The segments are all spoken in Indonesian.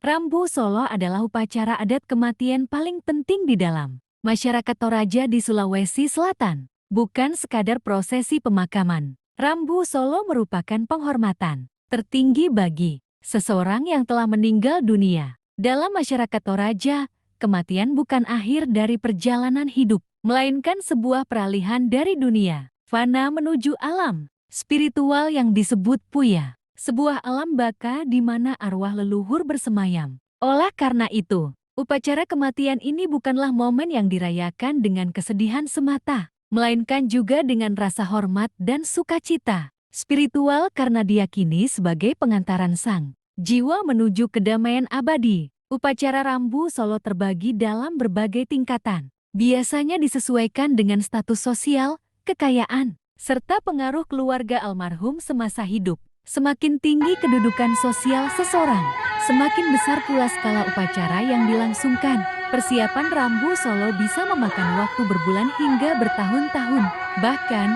Rambu Solo adalah upacara adat kematian paling penting di dalam masyarakat Toraja di Sulawesi Selatan. Bukan sekadar prosesi pemakaman. Rambu Solo merupakan penghormatan tertinggi bagi seseorang yang telah meninggal dunia. Dalam masyarakat Toraja, kematian bukan akhir dari perjalanan hidup, melainkan sebuah peralihan dari dunia fana menuju alam spiritual yang disebut puya. Sebuah alam baka di mana arwah leluhur bersemayam. Oleh karena itu, upacara kematian ini bukanlah momen yang dirayakan dengan kesedihan semata, melainkan juga dengan rasa hormat dan sukacita spiritual karena diyakini sebagai pengantaran sang jiwa menuju kedamaian abadi. Upacara Rambu Solo terbagi dalam berbagai tingkatan. Biasanya disesuaikan dengan status sosial, kekayaan, serta pengaruh keluarga almarhum semasa hidup. Semakin tinggi kedudukan sosial seseorang, semakin besar pula skala upacara yang dilangsungkan. Persiapan Rambu Solo bisa memakan waktu berbulan hingga bertahun-tahun. Bahkan,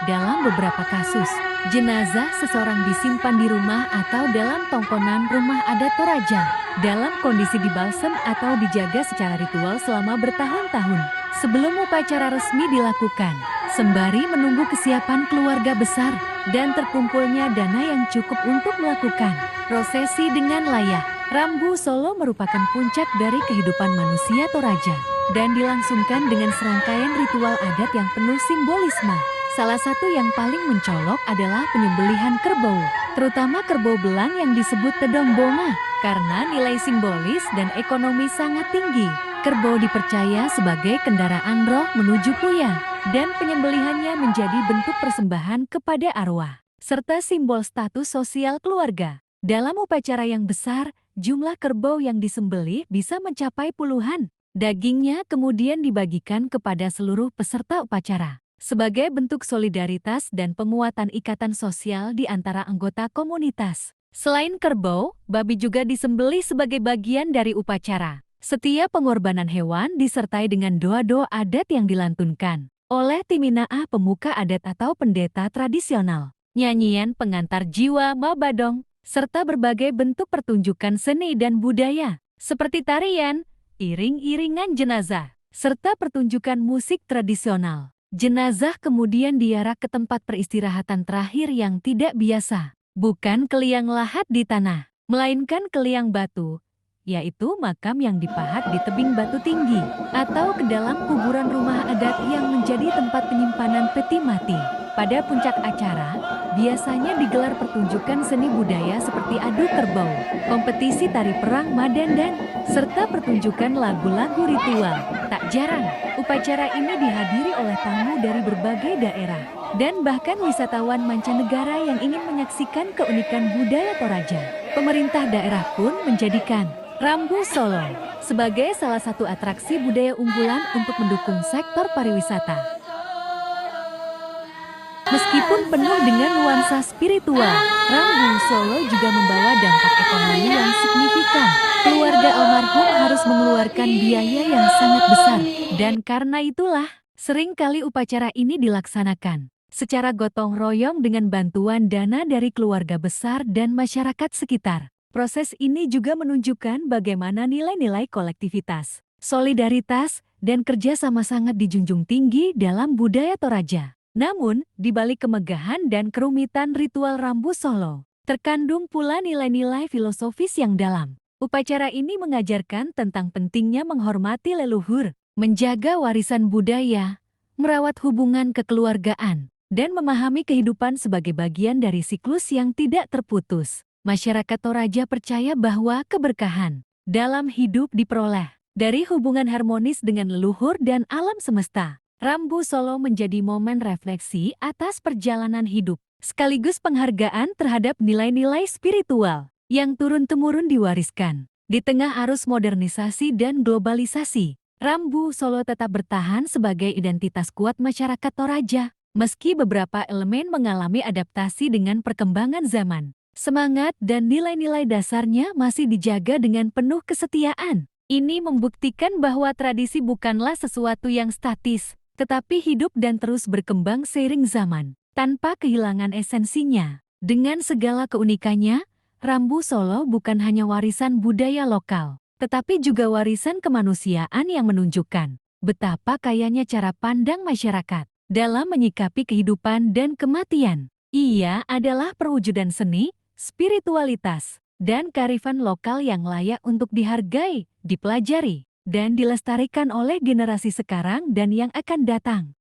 dalam beberapa kasus, jenazah seseorang disimpan di rumah atau dalam tongkonan rumah adat Toraja, dalam kondisi dibalsem atau dijaga secara ritual selama bertahun-tahun, sebelum upacara resmi dilakukan. Sembari menunggu kesiapan keluarga besar dan terkumpulnya dana yang cukup untuk melakukan prosesi dengan layak. Rambu Solo merupakan puncak dari kehidupan manusia Toraja dan dilangsungkan dengan serangkaian ritual adat yang penuh simbolisme. Salah satu yang paling mencolok adalah penyembelihan kerbau, terutama kerbau belang yang disebut Tedombonga, karena nilai simbolis dan ekonomi sangat tinggi. Kerbau dipercaya sebagai kendaraan roh menuju puya, dan penyembelihannya menjadi bentuk persembahan kepada arwah, serta simbol status sosial keluarga. Dalam upacara yang besar, jumlah kerbau yang disembelih bisa mencapai puluhan. Dagingnya kemudian dibagikan kepada seluruh peserta upacara, sebagai bentuk solidaritas dan penguatan ikatan sosial di antara anggota komunitas. Selain kerbau, babi juga disembelih sebagai bagian dari upacara. Setiap pengorbanan hewan disertai dengan doa-doa adat yang dilantunkan oleh Timinaah pemuka adat atau pendeta tradisional, nyanyian pengantar jiwa Mabadong, serta berbagai bentuk pertunjukan seni dan budaya, seperti tarian, iring-iringan jenazah, serta pertunjukan musik tradisional. Jenazah kemudian diarak ke tempat peristirahatan terakhir yang tidak biasa, bukan ke liang lahat di tanah, melainkan ke liang batu, yaitu makam yang dipahat di tebing batu tinggi, atau ke dalam kuburan rumah adat yang menjadi tempat penyimpanan peti mati. Pada puncak acara, biasanya digelar pertunjukan seni budaya seperti adu kerbau, kompetisi tari perang Madandan, serta pertunjukan lagu-lagu ritual. Tak jarang, upacara ini dihadiri oleh tamu dari berbagai daerah, dan bahkan wisatawan mancanegara yang ingin menyaksikan keunikan budaya Toraja. Pemerintah daerah pun menjadikan Rambu Solo sebagai salah satu atraksi budaya unggulan untuk mendukung sektor pariwisata. Meskipun penuh dengan nuansa spiritual, Rambu Solo juga membawa dampak ekonomi yang signifikan. Keluarga almarhum harus mengeluarkan biaya yang sangat besar, dan karena itulah, seringkali upacara ini dilaksanakan secara gotong royong dengan bantuan dana dari keluarga besar dan masyarakat sekitar. Proses ini juga menunjukkan bagaimana nilai-nilai kolektivitas, solidaritas, dan kerjasama sangat dijunjung tinggi dalam budaya Toraja. Namun, di balik kemegahan dan kerumitan ritual Rambu Solo, terkandung pula nilai-nilai filosofis yang dalam. Upacara ini mengajarkan tentang pentingnya menghormati leluhur, menjaga warisan budaya, merawat hubungan kekeluargaan, dan memahami kehidupan sebagai bagian dari siklus yang tidak terputus. Masyarakat Toraja percaya bahwa keberkahan dalam hidup diperoleh dari hubungan harmonis dengan leluhur dan alam semesta. Rambu Solo menjadi momen refleksi atas perjalanan hidup, sekaligus penghargaan terhadap nilai-nilai spiritual yang turun-temurun diwariskan. Di tengah arus modernisasi dan globalisasi, Rambu Solo tetap bertahan sebagai identitas kuat masyarakat Toraja, meski beberapa elemen mengalami adaptasi dengan perkembangan zaman. Semangat dan nilai-nilai dasarnya masih dijaga dengan penuh kesetiaan. Ini membuktikan bahwa tradisi bukanlah sesuatu yang statis, tetapi hidup dan terus berkembang seiring zaman, tanpa kehilangan esensinya. Dengan segala keunikannya, Rambu Solo bukan hanya warisan budaya lokal, tetapi juga warisan kemanusiaan yang menunjukkan betapa kayanya cara pandang masyarakat dalam menyikapi kehidupan dan kematian. Ia adalah perwujudan seni, spiritualitas, dan kearifan lokal yang layak untuk dihargai, dipelajari, dan dilestarikan oleh generasi sekarang dan yang akan datang.